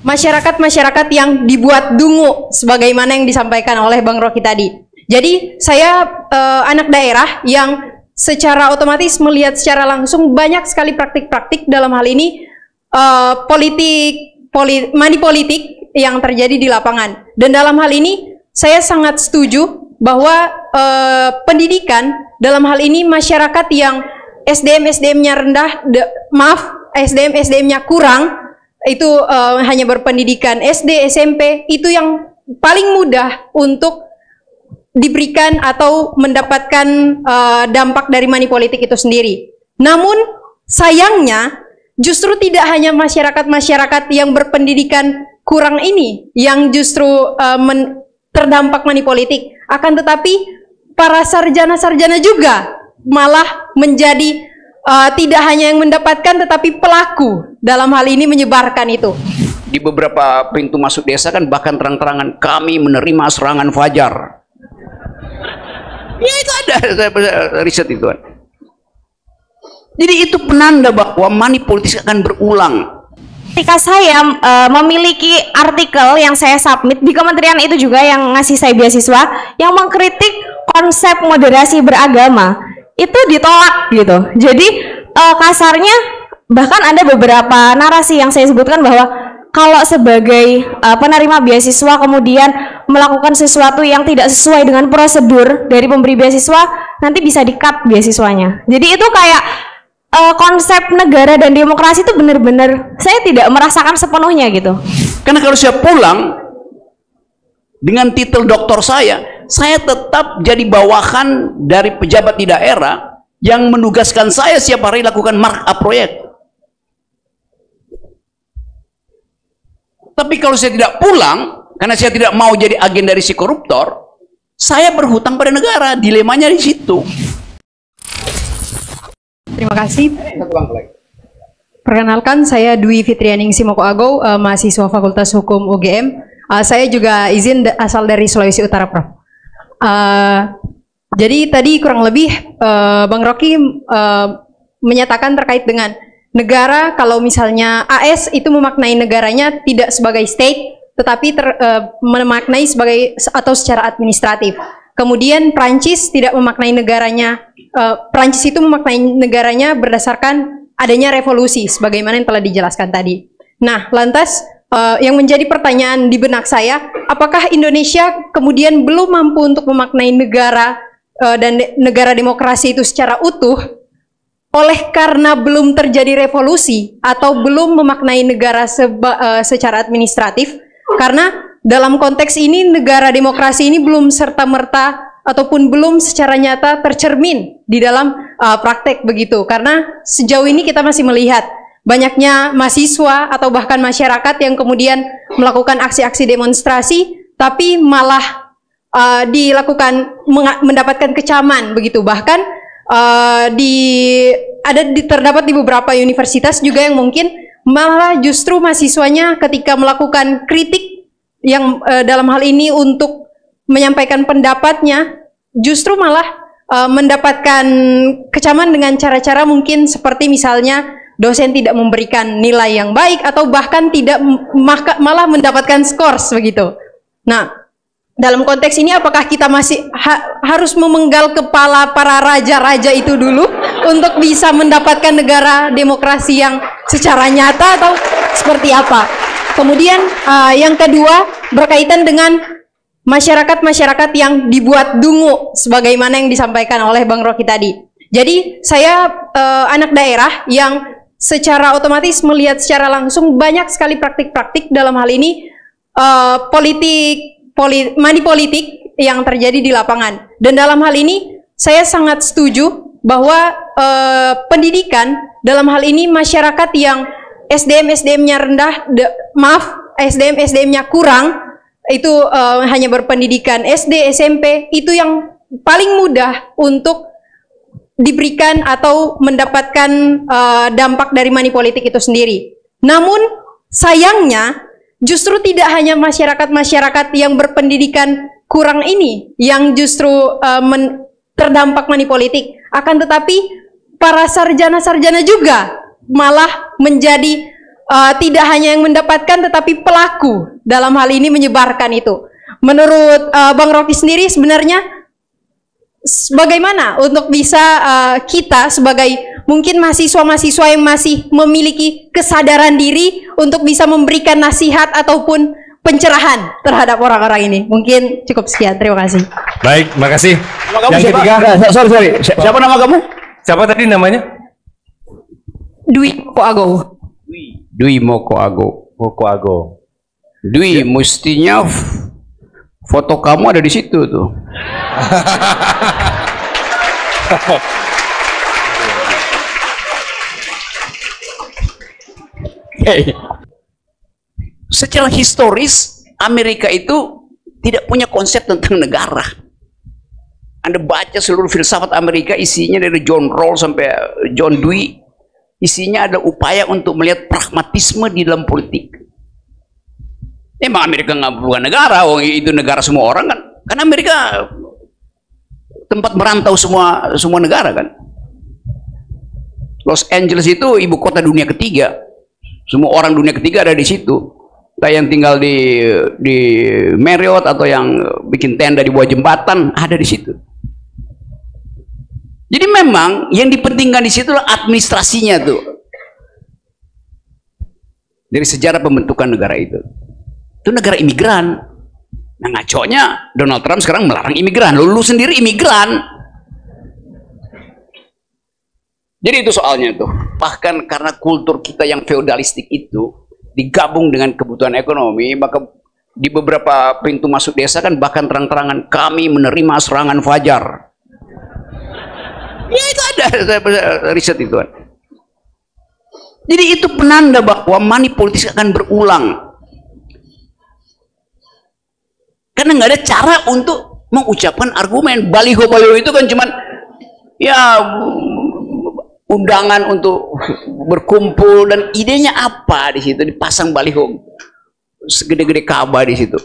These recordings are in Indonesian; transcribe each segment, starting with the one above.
masyarakat-masyarakat yang dibuat dungu sebagaimana yang disampaikan oleh Bang Rocky tadi. Jadi saya anak daerah yang secara otomatis melihat secara langsung banyak sekali praktik-praktik dalam hal ini money politik yang terjadi di lapangan. Dan dalam hal ini saya sangat setuju bahwa pendidikan dalam hal ini masyarakat yang SDM-nya rendah, SDM-nya kurang, itu hanya berpendidikan SD, SMP, itu yang paling mudah untuk diberikan atau mendapatkan dampak dari money politik itu sendiri. Namun sayangnya justru tidak hanya masyarakat-masyarakat yang berpendidikan kurang ini yang justru terdampak money politik, akan tetapi para sarjana-sarjana juga malah menjadi tidak hanya yang mendapatkan tetapi pelaku dalam hal ini menyebarkan itu. Di beberapa pintu masuk desa kan bahkan terang-terangan kami menerima serangan fajar. Ya itu ada riset itu kan. Jadi itu penanda bahwa money politik akan berulang. Ketika saya memiliki artikel yang saya submit di kementerian itu juga yang ngasih saya beasiswa yang mengkritik konsep moderasi beragama, itu ditolak gitu. Jadi kasarnya bahkan ada beberapa narasi yang saya sebutkan bahwa kalau sebagai penerima beasiswa kemudian melakukan sesuatu yang tidak sesuai dengan prosedur dari pemberi beasiswa, nanti bisa di-cut beasiswanya. Jadi itu kayak konsep negara dan demokrasi itu benar-benar saya tidak merasakan sepenuhnya gitu. Karena kalau saya pulang dengan titel doktor saya tetap jadi bawahan dari pejabat di daerah yang menugaskan saya setiap hari lakukan markup proyek. Tapi kalau saya tidak pulang, karena saya tidak mau jadi agen dari si koruptor, saya berhutang pada negara. Dilemanya di situ. Terima kasih. Perkenalkan, saya Dwi Fitrianingsi Moko Agow, mahasiswa Fakultas Hukum UGM. Saya juga izin asal dari Sulawesi Utara, Prof. Jadi tadi kurang lebih Bang Rocky menyatakan terkait dengan negara, kalau misalnya AS itu memaknai negaranya tidak sebagai state, tetapi memaknai sebagai atau secara administratif. Kemudian Prancis tidak memaknai negaranya, Prancis itu memaknai negaranya berdasarkan adanya revolusi, sebagaimana yang telah dijelaskan tadi. Nah, lantas yang menjadi pertanyaan di benak saya, apakah Indonesia kemudian belum mampu untuk memaknai negara dan negara demokrasi itu secara utuh, oleh karena belum terjadi revolusi atau belum memaknai negara secara administratif? Karena dalam konteks ini negara demokrasi ini belum serta-merta ataupun belum secara nyata tercermin di dalam praktek begitu. Karena sejauh ini kita masih melihat banyaknya mahasiswa atau bahkan masyarakat yang kemudian melakukan aksi-aksi demonstrasi, tapi malah mendapatkan kecaman begitu. Bahkan terdapat di beberapa universitas juga yang mungkin malah justru mahasiswanya ketika melakukan kritik yang dalam hal ini untuk menyampaikan pendapatnya, justru malah mendapatkan kecaman dengan cara-cara mungkin seperti misalnya dosen tidak memberikan nilai yang baik atau bahkan tidak malah mendapatkan skors begitu. Nah, dalam konteks ini apakah kita masih harus memenggal kepala para raja-raja itu dulu untuk bisa mendapatkan negara demokrasi yang secara nyata atau seperti apa? Kemudian yang kedua berkaitan dengan masyarakat-masyarakat yang dibuat dungu sebagaimana yang disampaikan oleh Bang Rocky tadi. Jadi saya anak daerah yang secara otomatis melihat secara langsung banyak sekali praktik-praktik dalam hal ini money politik yang terjadi di lapangan. Dan dalam hal ini saya sangat setuju bahwa pendidikan dalam hal ini masyarakat yang SDM-nya rendah, SDM-nya kurang, itu hanya berpendidikan SD, SMP, itu yang paling mudah untuk diberikan atau mendapatkan dampak dari money politik itu sendiri. Namun sayangnya justru tidak hanya masyarakat-masyarakat yang berpendidikan kurang ini yang justru terdampak money politik, akan tetapi para sarjana-sarjana juga malah menjadi tidak hanya yang mendapatkan tetapi pelaku dalam hal ini menyebarkan itu. Menurut Bang Rocky sendiri sebenarnya bagaimana untuk bisa kita sebagai mungkin mahasiswa-mahasiswa yang masih memiliki kesadaran diri untuk bisa memberikan nasihat ataupun pencerahan terhadap orang-orang ini. Mungkin cukup sekian, terima kasih. Baik, makasih. Nama kamu Yang siapa? ketiga, Sorry. Siapa nama kamu? siapa tadi namanya? Dwi Koago. Dwi Moko Ago. Moko Ago. Dwi, mestinya foto kamu ada di situ tuh. Secara historis, Amerika itu tidak punya konsep tentang negara. Anda baca seluruh filsafat Amerika, isinya dari John Rawls sampai John Dewey, isinya ada upaya untuk melihat pragmatisme di dalam politik. Emang Amerika nggak perlu negara, itu negara semua orang kan? Kan Amerika tempat merantau semua negara kan? Los Angeles itu ibu kota dunia ketiga. Semua orang dunia ketiga ada di situ. Entah yang tinggal di Marriott atau yang bikin tenda di bawah jembatan ada di situ. Jadi memang yang dipentingkan di situ adalah administrasinya tuh. Dari sejarah pembentukan negara itu negara imigran. Nah ngaconya Donald Trump sekarang melarang imigran. Lu sendiri imigran. Jadi itu soalnya tuh. Bahkan karena kultur kita yang feodalistik itu digabung dengan kebutuhan ekonomi, maka di beberapa pintu masuk desa kan bahkan terang-terangan kami menerima serangan fajar. Ya itu ada riset itu kan. Jadi itu penanda bahwa money politik akan berulang. Karena nggak ada cara untuk mengucapkan argumen. Baliho-baliho itu kan cuman ya undangan untuk berkumpul, dan idenya apa di situ, dipasang baliho segede-gede Ka'bah di situ,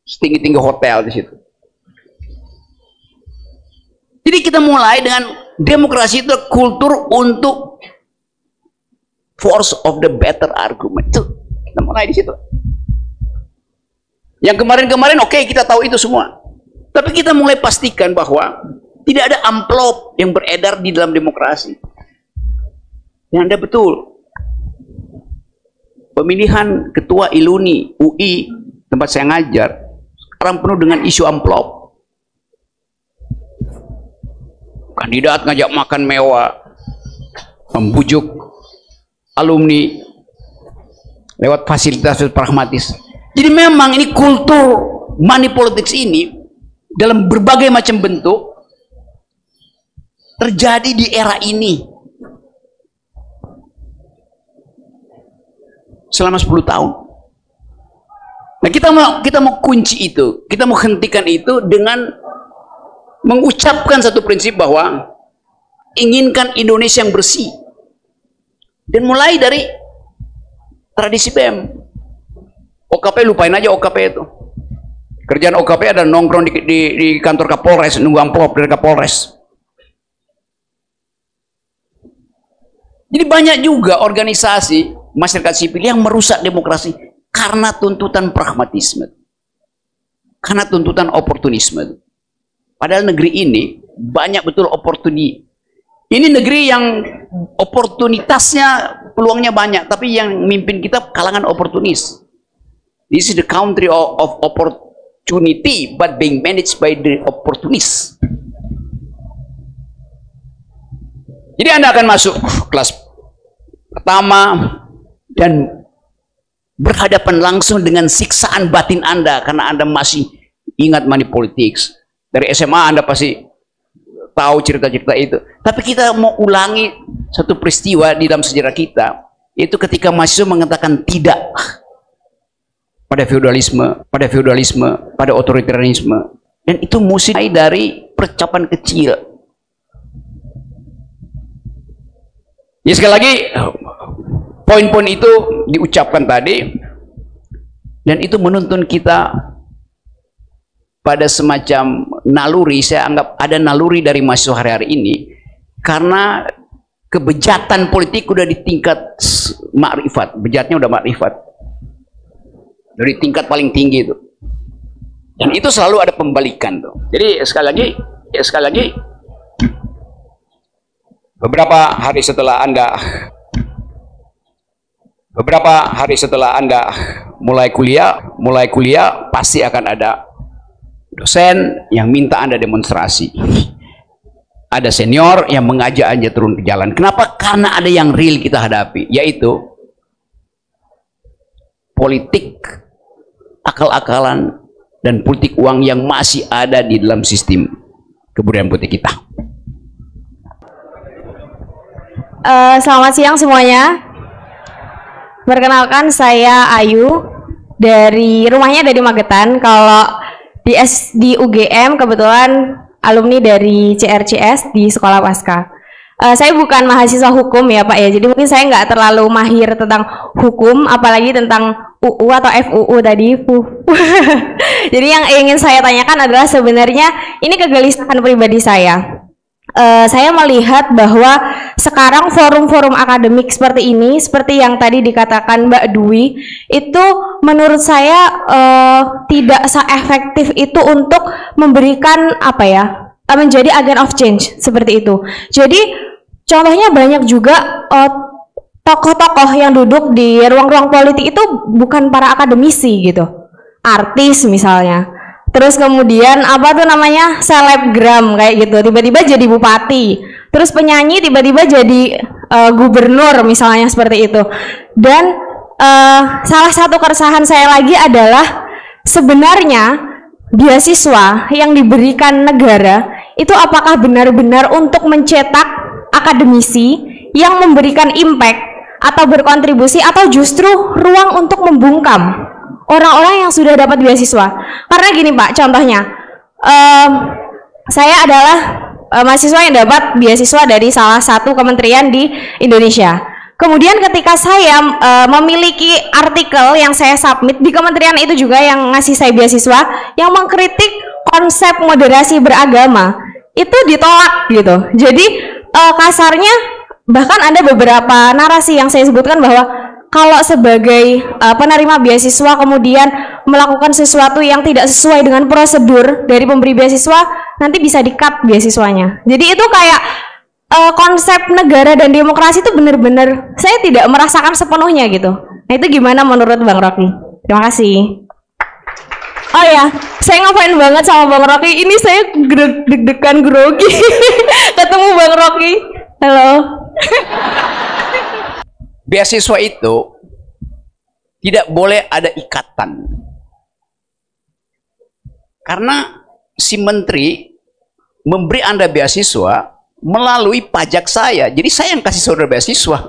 setinggi-tinggi hotel di situ. Jadi kita mulai dengan demokrasi itu kultur untuk force of the better argument. Itu kita mulai di situ. Yang kemarin-kemarin oke, kita tahu itu semua. Tapi kita mulai pastikan bahwa tidak ada amplop yang beredar di dalam demokrasi. Yang Anda betul. Pemilihan ketua ILUNI, UI, tempat saya ngajar, sekarang penuh dengan isu amplop. Kandidat ngajak makan mewah, membujuk alumni lewat fasilitas pragmatis. Jadi memang ini kultur money politics ini dalam berbagai macam bentuk terjadi di era ini selama 10 tahun. Nah, kita mau kunci itu, kita mau hentikan itu dengan mengucapkan satu prinsip bahwa inginkan Indonesia yang bersih, dan mulai dari tradisi BEM. OKP lupain aja OKP itu. Kerjaan OKP ada nongkrong di kantor Kapolres, nunggu amplop dari Kapolres. Jadi banyak juga organisasi masyarakat sipil yang merusak demokrasi karena tuntutan pragmatisme, karena tuntutan oportunisme. Padahal negeri ini banyak betul oportuni. Ini negeri yang oportunitasnya, peluangnya banyak, tapi yang mimpin kita kalangan oportunis. This is the country of opportunity, but being managed by the opportunists. Jadi Anda akan masuk kelas pertama dan berhadapan langsung dengan siksaan batin Anda karena Anda masih ingat money politics. Dari SMA Anda pasti tahu cerita-cerita itu. Tapi kita mau ulangi satu peristiwa di dalam sejarah kita, yaitu ketika mahasiswa mengatakan tidak pada feudalisme, pada otoritarianisme. Dan itu mesti dari percakapan kecil. Ya sekali lagi, poin-poin itu diucapkan tadi, dan itu menuntun kita pada semacam naluri. Saya anggap ada naluri dari mahasiswa hari-hari ini, karena Kebejatan politik udah di tingkat makrifat, bejatnya udah makrifat. Dari tingkat paling tinggi itu. Dan itu selalu ada pembalikan tuh. Jadi sekali lagi beberapa hari setelah Anda mulai kuliah pasti akan ada dosen yang minta Anda demonstrasi. Ada senior yang mengajak Anda turun ke jalan. Kenapa? Karena ada yang real kita hadapi, yaitu politik akal-akalan dan politik uang yang masih ada di dalam sistem kebudayaan politik kita. Selamat siang semuanya. Perkenalkan, saya Ayu, rumahnya dari Magetan. Kalau di UGM kebetulan alumni dari CRCS di Sekolah Pasca. Saya bukan mahasiswa hukum ya Pak ya, jadi mungkin saya nggak terlalu mahir tentang hukum, apalagi tentang UU atau FUU tadi. Jadi yang ingin saya tanyakan adalah sebenarnya ini kegelisahan pribadi saya. Saya melihat bahwa sekarang forum-forum akademik seperti ini, seperti yang tadi dikatakan Mbak Dwi, itu menurut saya tidak se-efektif itu untuk memberikan menjadi agent of change seperti itu. Jadi contohnya banyak juga tokoh-tokoh yang duduk di ruang-ruang politik itu bukan para akademisi gitu, artis misalnya. Terus kemudian selebgram kayak gitu, tiba-tiba jadi bupati. Terus penyanyi tiba-tiba jadi gubernur misalnya seperti itu. Dan salah satu keresahan saya lagi adalah sebenarnya beasiswa yang diberikan negara itu apakah benar-benar untuk mencetak akademisi yang memberikan impact atau berkontribusi, atau justru ruang untuk membungkam orang-orang yang sudah dapat beasiswa. Karena gini Pak, contohnya saya adalah mahasiswa yang dapat beasiswa dari salah satu kementerian di Indonesia. Kemudian ketika saya memiliki artikel yang saya submit di kementerian itu juga yang ngasih saya beasiswa, yang mengkritik konsep moderasi beragama, itu ditolak gitu. Jadi kasarnya bahkan ada beberapa narasi yang saya sebutkan bahwa kalau sebagai penerima beasiswa kemudian melakukan sesuatu yang tidak sesuai dengan prosedur dari pemberi beasiswa, nanti bisa di-cut beasiswanya. Jadi itu kayak konsep negara dan demokrasi itu benar-benar saya tidak merasakan sepenuhnya gitu. Nah itu gimana menurut Bang Rocky? Terima kasih. Oh ya, saya ngapain banget sama Bang Rocky. Ini saya deg-degan grogi ketemu Bang Rocky. Halo. Beasiswa itu tidak boleh ada ikatan. Karena si menteri memberi Anda beasiswa melalui pajak saya. Jadi saya yang kasih saudara beasiswa.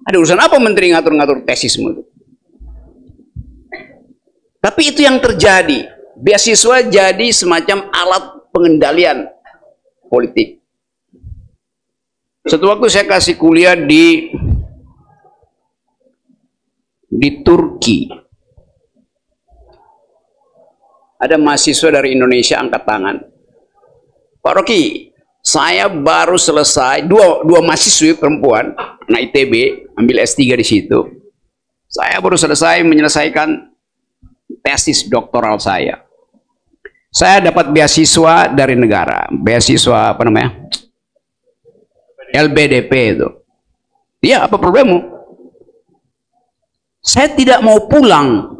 Ada urusan apa menteri ngatur-ngatur tesismu itu? Tapi itu yang terjadi. Beasiswa jadi semacam alat pengendalian politik. Suatu waktu saya kasih kuliah di Turki. Ada mahasiswa dari Indonesia angkat tangan. Pak Rocky, saya baru selesai, dua mahasiswi perempuan, anak ITB, ambil S3 di situ. Saya baru menyelesaikan tesis doktoral saya. Saya dapat beasiswa dari negara, beasiswa LBDP itu. Iya, apa problemmu? Saya tidak mau pulang.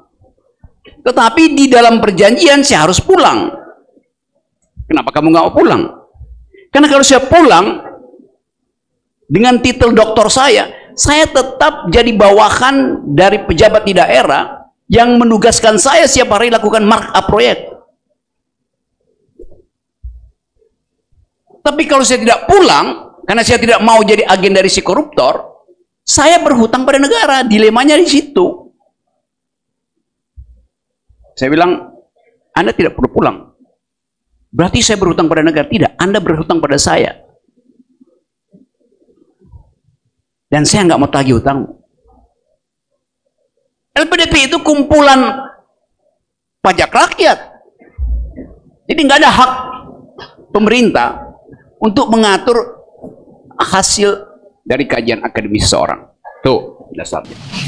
Tetapi di dalam perjanjian saya harus pulang. Kenapa kamu nggak mau pulang? Karena kalau saya pulang dengan titel doktor saya tetap jadi bawahan dari pejabat di daerah yang menugaskan saya setiap hari lakukan markup proyek. Tapi kalau saya tidak pulang, karena saya tidak mau jadi agen dari si koruptor, saya berhutang pada negara. Dilemanya di situ. Saya bilang, Anda tidak perlu pulang. Berarti saya berhutang pada negara. Tidak, Anda berhutang pada saya. Dan saya nggak mau tagih hutangmu. LPDP itu kumpulan pajak rakyat. Jadi nggak ada hak pemerintah untuk mengatur hasil dari kajian akademis seseorang. Tuh dasarnya.